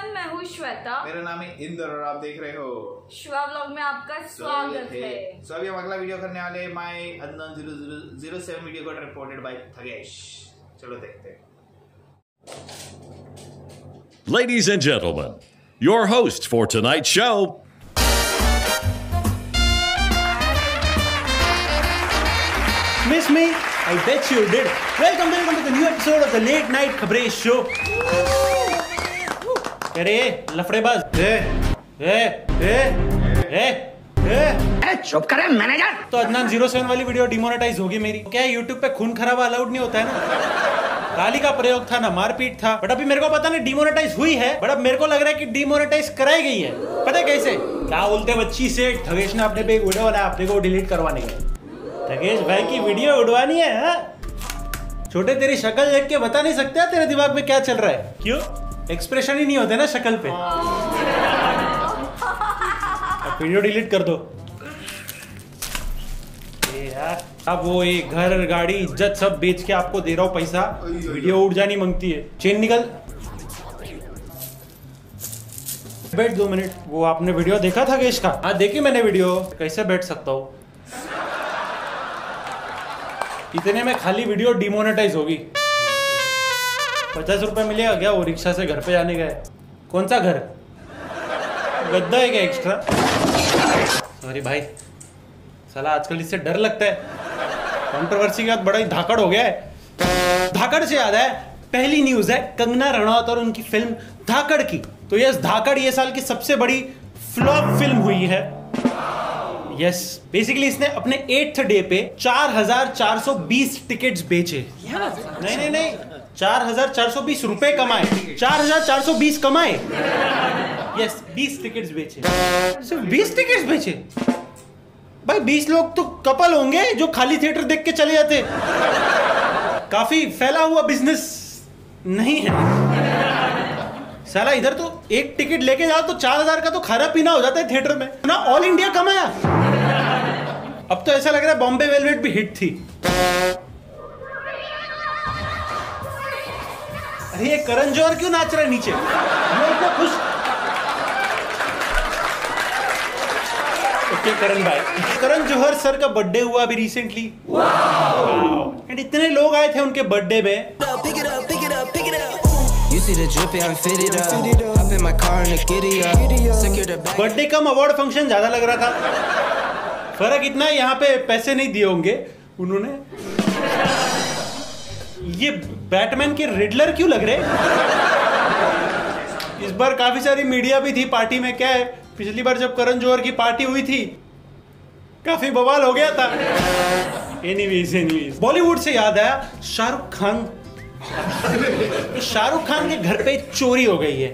मैं हूँ श्वेता। मेरा नाम है इंद्र और आप देख रहे हो श्वा व्लॉग में आपका स्वागत है। सो अभी हम अगला वीडियो करने वाले my unknown 007 video got reported by Thagesh. चलो देखते हैं। Ladies and gentlemen, your host for tonight's show. Miss me? I bet you did. Welcome to the new episode of the Late Night Khabrein Show. अरे लफड़ेबाज, अरे चुप करे manager. तो अदनान 07 वाली video demonetize होगी मेरी। क्या है YouTube पे खून खराबा अलाउड नहीं होता है ना? गाली का प्रयोग था ना मारपीट था, बट अभी मेरे को पता नहीं डिमोनेटाइज हुई है, बट अब मेरे को लग रहा है कि डिमोनेटाइज कराई गई है। पता है कैसे? क्या बोलते बच्ची से थगेश ने अपने पे एक वीडियो बनाया अपने को डिलीट करवाने का। थगेश भाई की वीडियो उड़वानी है हा? छोटे तेरी शक्ल देख के बता नहीं सकते तेरे दिमाग में क्या चल रहा है? क्यों? एक्सप्रेशन ही नहीं होते ना शक्ल पे। अब वीडियो डिलीट कर दो यार। अब वो ये घर गाड़ी इज्जत सब बेच के आपको दे रहा हूँ पैसा, वीडियो उड़ जानी मांगती है। चेन निकल, बैठ 2 मिनट। वो आपने वीडियो देखा था गेश का? हाँ देखी मैंने वीडियो। कैसे बैठ सकता हूँ? इतने में खाली वीडियो डिमोनेटाइज होगी। 50 रुपए मिलेगा क्या? वो रिक्शा से घर पे जाने का है। कौन सा घर? गद्दा है क्या एक्स्ट्रा? सॉरी भाई, साला आजकल इससे डर लगता है। कंट्रोवर्सी के बाद बड़ा ही धाकड़ हो गया है। धाकड़ से याद है, पहली न्यूज है कंगना रनौत और उनकी फिल्म धाकड़ की। तो यस, धाकड़ ये साल की सबसे बड़ी फ्लॉप फिल्म हुई है। यस, बेसिकली इसने अपने 8th डे पे 4420 टिकट्स बेचे। नहीं 4420 रुपए कमाए, 4420 कमाए। यस, 20 टिकट्स बेचे। सिर्फ 20 टिकट्स बेचे भाई। 20 लोग तो कपल होंगे जो खाली थिएटर देख के चले जाते। काफी फैला हुआ बिजनेस नहीं है साला। इधर तो एक टिकट लेके जाओ तो 4000 का तो खाना पीना हो जाता है थिएटर में ना। ऑल इंडिया कमाया। अब तो ऐसा लग रहा है बॉम्बे वेलवेट भी हिट थी। अरे ये करण जौहर क्यों नाच रहा है नीचे? मैं खुश। ओके करण भाई, करण जौहर सर का बर्थडे हुआ अभी रिसेंटली। एंड इतने लोग आए थे उनके बर्थडे में। बर्थडे कम अवार्ड फंक्शन ज्यादा लग रहा था। फर्क इतना है यहाँ पे पैसे नहीं दिए होंगे उन्होंने। ये बैटमैन के रिडलर क्यों लग रहे? इस बार काफी सारी मीडिया भी थी पार्टी में। क्या है, पिछली बार जब करण जौहर की पार्टी हुई थी काफी बवाल हो गया था। एनीवेज बॉलीवुड से याद आया, शाहरुख खान। शाहरुख खान के घर पे चोरी हो गई है।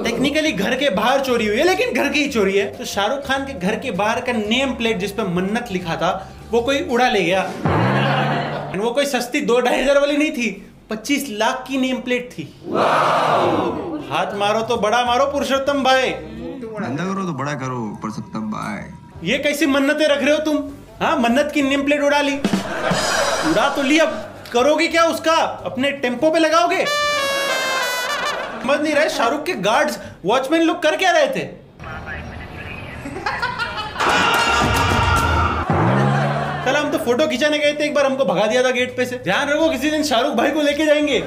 टेक्निकली घर के बाहर चोरी हुई है, लेकिन घर की ही चोरी है। तो शाहरुख खान के घर के बाहर का नेम प्लेट जिसपे मन्नत लिखा था वो कोई उड़ा ले गया। वो कोई सस्ती 2-2.5 हजार वाली नहीं थी, 25 लाख की नेम प्लेट थी। हाथ मारो तो बड़ा मारो पुरुषोत्तम भाई। धंधा करो तो बड़ा करो पुरुषोत्तम भाई। ये कैसी मन्नतें रख रहे हो तुम? हाँ, मन्नत की नेम प्लेट उड़ा ली। उड़ा तो ली, अब करोगे क्या उसका? अपने टेम्पो पे लगाओगे? समझ नहीं रहे शाहरुख के गार्ड्स वॉचमैन लोग कर क्या रहे थे? कल हम तो फोटो खिंचाने गए थे, एक बार हमको भगा दिया था गेट पे से। ध्यान रखो किसी दिन शाहरुख भाई को लेके जाएंगे।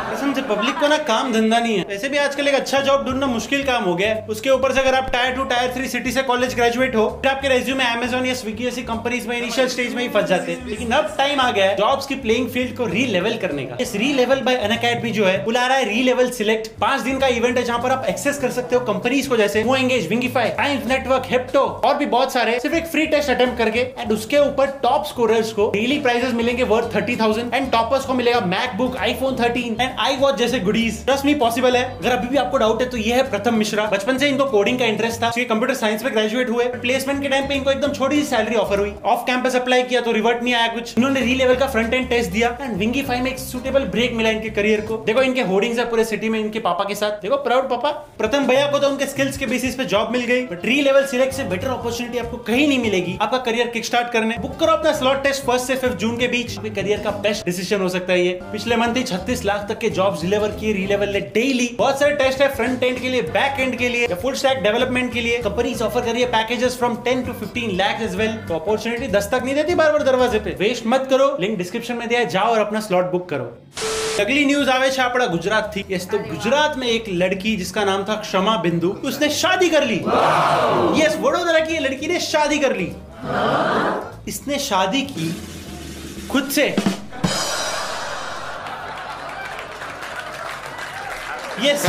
कसम से पब्लिक को ना काम धंधा नहीं है। वैसे भी आजकल एक अच्छा जॉब ढूंढना मुश्किल काम हो गया है। उसके ऊपर से अगर आप टायर 2 टायर 3 सिटी से कॉलेज ग्रेजुएट हो, फिर आपके रेज्यूमे अमेज़न या स्विगी ऐसी कंपनीज में इनिशियल स्टेज में ही फंस जाते हैं। लेकिन अब टाइम आ गया है जॉब्स की प्लेइंग फील्ड को री-लेवल करने का। इस री-लेवल बाय अनअकैडमी जो है बुला रहा है री-लेवल सिलेक्ट। 5 दिन का इवेंट है जहां पर आप एक्सेस कर सकते हो कंपनीज को, जैसे मो एंगेज, विंगीफाई, टाइम्स नेटवर्क, हेप्टो और भी बहुत सारे। सिर्फ एक फ्री टेस्ट अटेम्प्ट करके एंड उसके ऊपर टॉप स्कोरर्स को डेली प्राइजेस मिलेंगे वर्थ 30,000 एंड टॉपर्स को मिलेगा मैकबुक, iPhone 13 एंड iWatch जैसे गुडीज। ट्रस्ट मी पॉसिबल है। अगर अभी भी आपको डाउट है तो ये है प्रथम मिश्रा। बचपन से इनको कोडिंग का इंटरेस्ट था, कंप्यूटर साइंस में ग्रेजुएट हुए। प्लेसमेंट के टाइम पे इनको एकदम छोटी सी सैलरी ऑफर हुई। ऑफ कैंपस अप्लाई किया तो रिवर्ट नहीं आया कुछ। इन्होंने री लेवल का फ्रंट एंड टेस्ट दिया एंड विंगीफाई में एक सुटेबल ब्रेक मिला इनके करियर को। देखो इनके होर्डिंग्स है पूरे सिटी में इनके पापा के साथ। देखो प्राउड पापा। प्रथम भैया को तो उनके स्किल्स के बेसिस पे जॉब मिल गई, बट री लेवल सिलेक्ट से बेटर अपॉर्चुनिटी आपको कहीं नहीं मिलेगी आपका करियर किक स्टार्ट करने। बुक करो अपना स्लॉट टेस्ट 1 से 5 जून के बीच। करियर का बेस्ट डिसीजन हो सकता है ये। पिछले मंथ ही 36 लाख तक के जॉब जॉब्स डिलीवर किए रीलेवल ने डेली। बहुत सारे टेस्ट है फ्रंट एंड के लिए, बैक एंड के लिए या फुल स्टैक डेवलपमेंट के लिए। कंपनीज ऑफर कर रही है packages from 10 to 15 lakhs as well. तो अपॉर्चुनिटी दस्तक नहीं देती बार बार दरवाजे पे। वेस्ट मत करो, लिंक डिस्क्रिप्शन में दिया है, जाओ और अपना स्लॉट बुक करो। अगली न्यूज आवे छे आपड़ा गुजरात थी। यस, तो गुजरात में एक लड़की जिसका नाम था क्षमा बिंदु, उसने शादी कर ली। यस, वडोदरा की लड़की ने शादी कर ली। इसने शादी की खुद से। यस,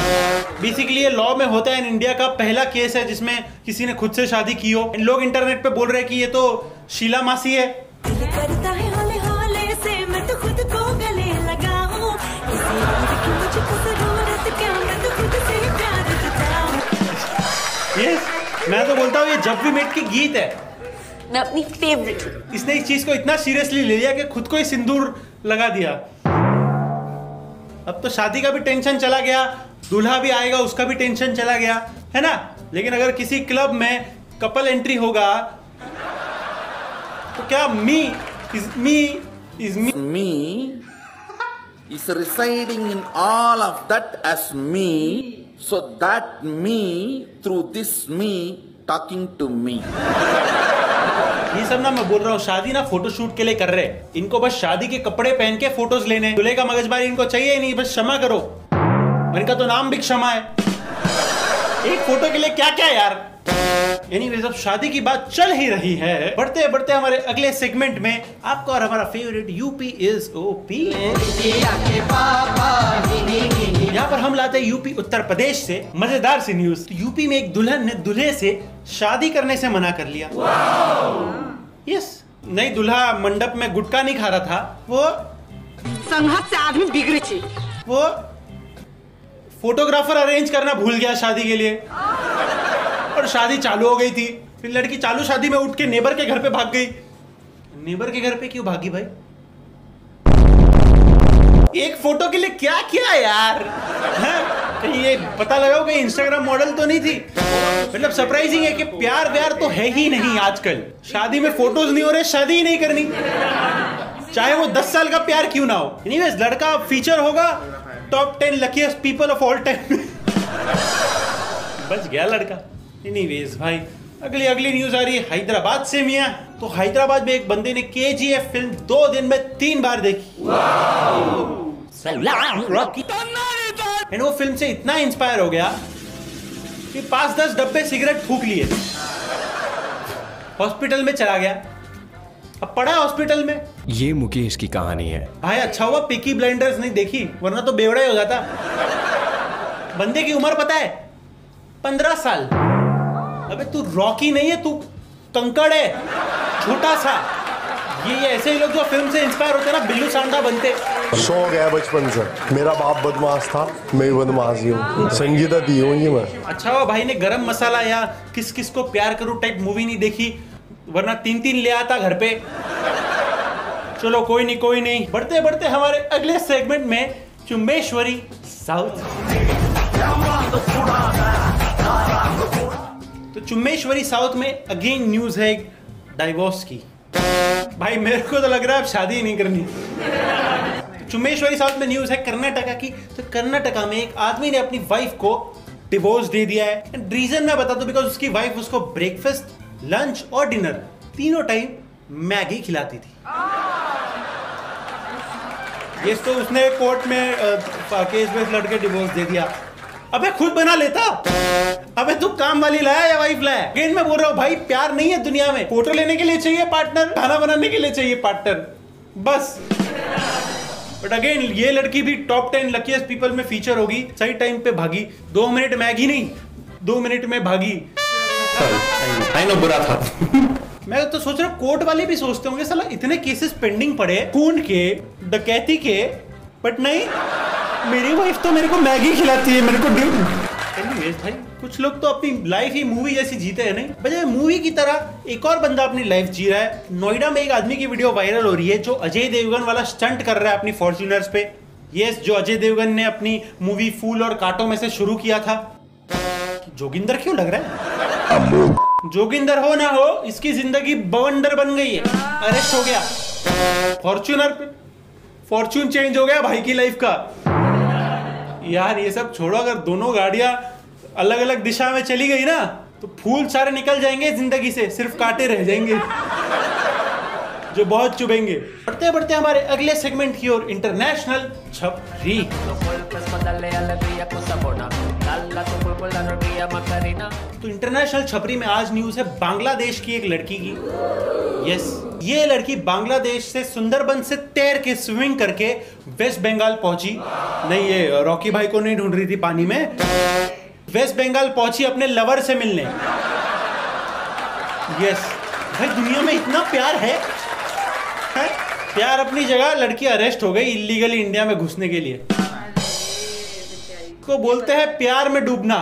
बेसिकली ये लॉ में होता है इन इंडिया का पहला केस है जिसमें किसी ने खुद से शादी की हो। इन लोग इंटरनेट पे बोल रहे हैं कि ये तो शीला मासी है। करता है हाले हाले से मैं तो खुद को गले लगाऊं, किसी और की मुझको जरूरत क्या, मैं तो खुद से प्यार जताऊं। यस, मैं तो बोलता हूँ ये जब वी मेट की गीत है। मैं अपनी फेवरेट। इसने इस चीज को इतना सीरियसली ले लिया कि खुद को ही सिंदूर लगा दिया। अब तो शादी का भी टेंशन चला गया, दूल्हा भी आएगा उसका भी टेंशन चला गया, है ना। लेकिन अगर किसी क्लब में कपल एंट्री होगा तो क्या मी is residing in all of that as me, so that me through this me talking to me. ये सब ना मैं बोल रहा हूँ, शादी ना फोटोशूट के लिए कर रहे हैं। इनको बस शादी के कपड़े पहन के फोटोज लेने, दूल्हे का मगजमारी इनको चाहिए ही नहीं, बस क्षमा करो। इनका तो नाम भी क्षमा है। एक फोटो के लिए क्या क्या यार। एनीवेज, अब शादी की बात चल ही रही है, बढ़ते बढ़ते हमारे अगले सेगमेंट में आपको और हमारा फेवरेट यूपी इज ओपी। यहाँ पर हम लाते हैं यूपी उत्तर प्रदेश से मजेदार सी न्यूज। तो यूपी में एक दुल्हन ने दूल्हे से शादी करने से मना कर लिया। यस, नहीं, दूल्हा मंडप में गुटखा नहीं खा रहा था, वो संघर्ष से आदमी बिगड़े छे। वो फोटोग्राफर अरेंज करना भूल गया शादी के लिए और शादी चालू हो गई थी। फिर लड़की चालू शादी में उठ के नेबर के घर पे भाग गई। नेबर के घर पे क्यों भागी भाई? एक फोटो के लिए क्या किया यार? कहीं ये पता लगाओ कि इंस्टाग्राम मॉडल तो नहीं थी। मतलब सरप्राइजिंग है कि प्यार व्यार तो है ही नहीं आजकल। शादी में फोटोज नहीं हो रहे, शादी ही नहीं करनी, चाहे वो 10 साल का प्यार क्यों ना हो। एनीवेज, लड़का फीचर होगा top 10 luckiest people of all time. बच गया लड़का। एनीवेज भाई, अगली न्यूज आ रही है हैदराबाद से मियां। तो हैदराबाद में एक बंदे ने KGF फिल्म 2 दिन में 3 बार देखी। एंड वो फिल्म से इतना इंस्पायर हो गया कि 5-10 डब्बे सिगरेट फूंक लिए, हॉस्पिटल में चला गया। अब पड़ा हॉस्पिटल में। ये मुकेश की कहानी है भाई। अच्छा हुआ पीकी ब्लाइंडर्स नहीं देखी, वरना तो बेवड़ा ही हो जाता। बंदे की उम्र पता है? 15 साल। अबे तू रॉकी नहीं है, तू कंकड़ है, छोटा सा। ये ऐसे ही लोग जो फिल्म से इंस्पायर होते हैं ना, बिल्लू सांडा बनते। शौक है बचपन से, मेरा बाप बदमाश था, मैं बदमाश ही हूँ। संगीता दी हूँ मैं। अच्छा हुआ भाई ने गरम मसाला या किस किस को प्यार करूं टाइप मूवी नहीं देखी, वरना 3 ले आता घर पे। चलो कोई नहीं। बढ़ते बढ़ते हमारे अगले सेगमेंट में चुम्बेश्वरी साउथ। तो चुम्बेश्वरी साउथ में अगेन न्यूज है डाइवोर्स की। भाई मेरे को तो लग रहा है अब शादी ही नहीं करनी। चुम्बेश्वरी साउथ में न्यूज है कर्नाटका की। तो कर्नाटका में एक आदमी ने अपनी वाइफ को डिवोर्स दे दिया है। रीजन मैं बता दूं, बिकॉज उसकी वाइफ उसको ब्रेकफास्ट, लंच और डिनर तीनों टाइम मैगी खिलाती थी। ये तो उसने कोर्ट में केस बेस लड़के डिवोर्स दे दिया। अबे खुद बना लेता। अबे तू काम वाली लाया या वाइफ लाया? अगेन मैं बोल रहा हूँ भाई, प्यार नहीं है दुनिया में। फोटो लेने के लिए चाहिए पार्टनर, खाना बनाने के लिए चाहिए पार्टनर, बस। बट अगेन ये लड़की भी टॉप 10 लकीएस्ट पीपल में फीचर होगी। सही टाइम पे भागी। 2 मिनट मैगी नहीं, 2 मिनट में भागी। बुरा था। मैं तो सोच रहा हूँ कोर्ट वाले भी सोचते होंगे साला इतने केसेस पेंडिंग पड़े खून के, डकैती के, बट नहीं, मेरी वाइफ तो मेरे को मैगी खिलाती है, मेरे को भाई कुछ लोग तो अपनी लाइफ ही मूवी जैसी जीते हैं। नहीं बजाय मूवी की तरह एक और बंदा अपनी लाइफ जी रहा है। नोएडा में एक आदमी की वीडियो वायरल हो रही है जो अजय देवगन वाला स्टंट कर रहा है अपनी फॉर्च्यूनर्स पे। यस, जो अजय देवगन ने अपनी मूवी फूल और कांटों में से शुरू किया था। जोगिंदर क्यों लग रहा है? जोगिंदर हो ना हो, इसकी जिंदगी बवंडर बन गई है। अरेस्ट हो गया फॉर्च्यूनर पे, फॉर्च्यून चेंज हो गया भाई की लाइफ का। यार ये सब छोड़ो, अगर दोनों गाड़ियां अलग अलग दिशा में चली गई ना तो फूल सारे निकल जाएंगे जिंदगी से, सिर्फ कांटे रह जाएंगे जो बहुत चुभेंगे। बढ़ते बढ़ते हमारे अगले सेगमेंट की ओर, इंटरनेशनल छपरी। तो इंटरनेशनल छपरी में आज न्यूज है बांग्लादेश की एक लड़की की। यस, ये लड़की बांग्लादेश से सुंदरबन से तैर के स्विमिंग करके वेस्ट बंगाल पहुंची। नहीं, ये रॉकी भाई को नहीं ढूंढ रही थी पानी में, वेस्ट बंगाल पहुंची अपने लवर से मिलने। यस भाई, दुनिया में इतना प्यार है? प्यार अपनी जगह, लड़की अरेस्ट हो गई इलीगली इंडिया में घुसने के लिए। को बोलते हैं प्यार में डूबना।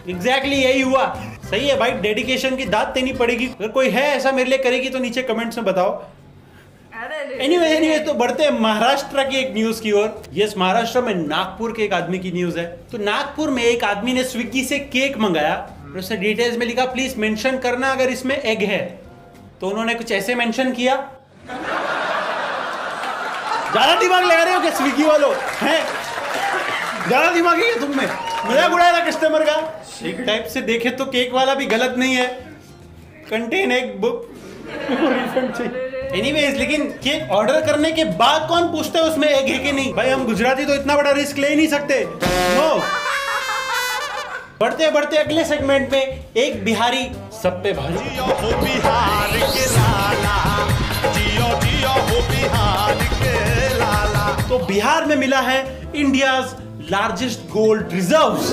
एग्जैक्टली यही हुआ। सही है भाई, डेडिकेशन की दाद देनी पड़ेगी। अगर कोई है ऐसा मेरे लिए करेगी तो नीचे कमेंट्स में बताओ। एनीवे तो बढ़ते हैं महाराष्ट्र की एक न्यूज की ओर। यस, महाराष्ट्र में नागपुर के एक आदमी की न्यूज है। तो नागपुर में एक आदमी ने स्विगी से केक मंगाया, उसने डिटेल्स में लिखा प्लीज मेंशन करना अगर इसमें एग है। तो उन्होंने कुछ ऐसे मेंशन किया। ज्यादा दिमाग लगा रहे हो क्या स्विगी वालों हैं? ज्यादा दिमाग है तुम में, मजाक उड़ाया था कस्टमर का। एक टाइप से देखे तो केक वाला भी गलत नहीं है, कंटेन एग बुक रिफंड चाहिए। एनीवेज, लेकिन केक ऑर्डर करने के बाद कौन पूछता है उसमें एग है कि नहीं? भाई हम गुजराती तो इतना बड़ा रिस्क ले ही नहीं सकते। नो। बढ़ते बढ़ते अगले सेगमेंट में, एक बिहारी सब पे भारी। बिहार के लाला, जियो जियो हो बिहार के लाला। तो बिहार में मिला है इंडियाज लार्जेस्ट गोल्ड रिजर्व्स।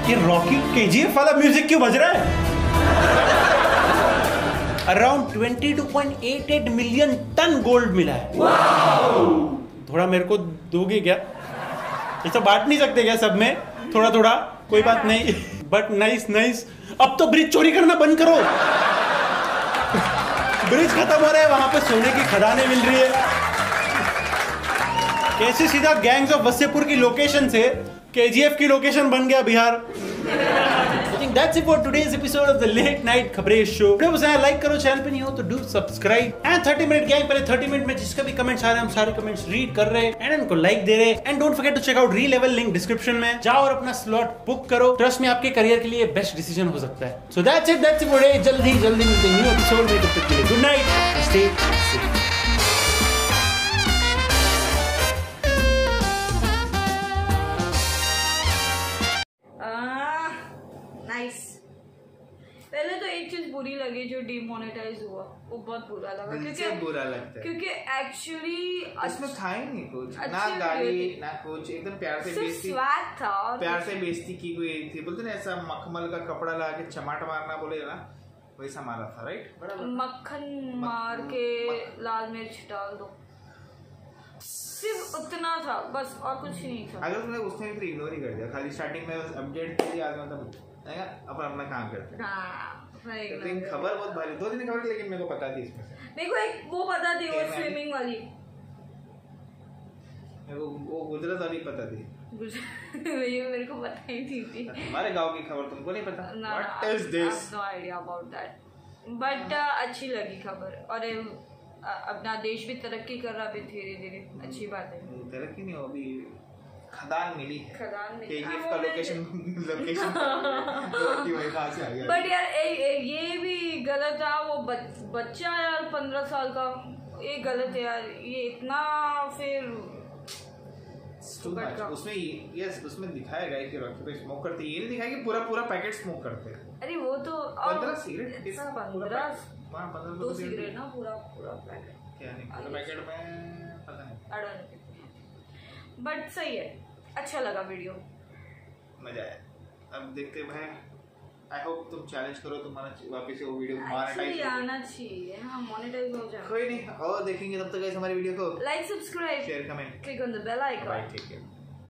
ये रॉकी केजीएफ वाला म्यूजिक क्यों बज रहा है? अराउंड 22.88 मिलियन टन गोल्ड मिला है। थोड़ा मेरे को दोगे क्या? ये तो बांट नहीं सकते क्या सब में? थोड़ा थोड़ा कोई बात नहीं, बट नाइस नाइस। अब तो ब्रिज चोरी करना बंद करो। ब्रिज खत्म हो रहा है, वहां पे सोने की खदानें मिल रही है। कैसे सीधा गैंग्स ऑफ वसेपुर की लोकेशन से केजीएफ की लोकेशन बन गया Bihar. I think that's it for today's episode of the Late Night Khabrein Show. Video पसंद आया लाइक करो, चैनल पे नहीं हो तो do subscribe. And 30 minute gang, पहले 30 मिनट में जिसका भी कमेंट्स आ रहे हैं हम सारे कमेंट्स रीड कर रहे हैं एंड उनको लाइक दे रहे हैं। And don't forget to check out Relevel, link description में। जाओ और अपना स्लॉट बुक करो। ट्रस्ट में आपके करियर के लिए बेस्ट डिसीजन हो सकता है। So that's it for today. जल्दी मिलते हैं न्यू एपिसोड में, तब तक के लिए गुड नाइट, स्टे सेफ। पहले तो एक चीज बुरी लगी जो डिमोनेटाइज हुआ, वो बहुत बुरा लगा। क्योंकि बुरा लगता है, क्योंकि एक्चुअली इसमें था ही नहीं कुछ, ना गाली ना कुछ, एकदम प्यार से बेइज्जती था, प्यार से बेइज्जती की हुई थी। बोलते ना ऐसा मखमल का कपड़ा ला के चमाट मारना बोले ना, वैसा मारा था। राइट, मक्खन मार के लाल मिर्च डाल दो, सिर्फ उतना था बस, और कुछ नहीं था। अगर उसने फिर इग्नोर ही कर दिया, खाली स्टार्टिंग में अपडेट के लिए आदमी मतलब अपन अपना काम करते हैं। लेकिन खबर बहुत भारी, 2 दिन खबर, लेकिन मेरे को पता थी इसमें से। मेरे को एक वो पता थी, वो स्विमिंग वाली, मेरे को वो गुजरात वाली पता थी। मेरे को पता ही थी। हमारे गांव की खबर तुमको नहीं पता? What is this? No idea about that. But अच्छी लगी खबर, और अपना देश भी तरक्की कर रहा है धीरे धीरे, अच्छी बात है। तरक्की नहीं हो, अभी खदान मिली है। खदान मिली। केजीएफ का लोकेशन वहाँ से आ गया। बट यार ये भी गलत था, वो बच्चा यार 15 साल का, ये गलत है यार, ये इतना फिर उसमें उसमें दिखाया गया कि रॉकी भाई स्मोक करते, ये नहीं दिखाया कि पूरा पैकेट स्मोक करते हैं। अरे वो तो 15 सिगरेट, 15 2 सिगरेट ना, पूरा पैकेट क्या नहीं, पूरा पैकेट में पता नहीं। बट सही है, अच्छा लगा वीडियो, मजा आया। अब देखते हैं भाई, आई होप तुम चैलेंज करो, तुम्हारा वापस से वो वीडियो मोनेटाइज आना चाहिए। हाँ, मोनेटाइज हो जाए। कोई नहीं, और देखेंगे तब तक हमारी वीडियो को like, subscribe, share, comment, click on the bell icon. Bye, take care.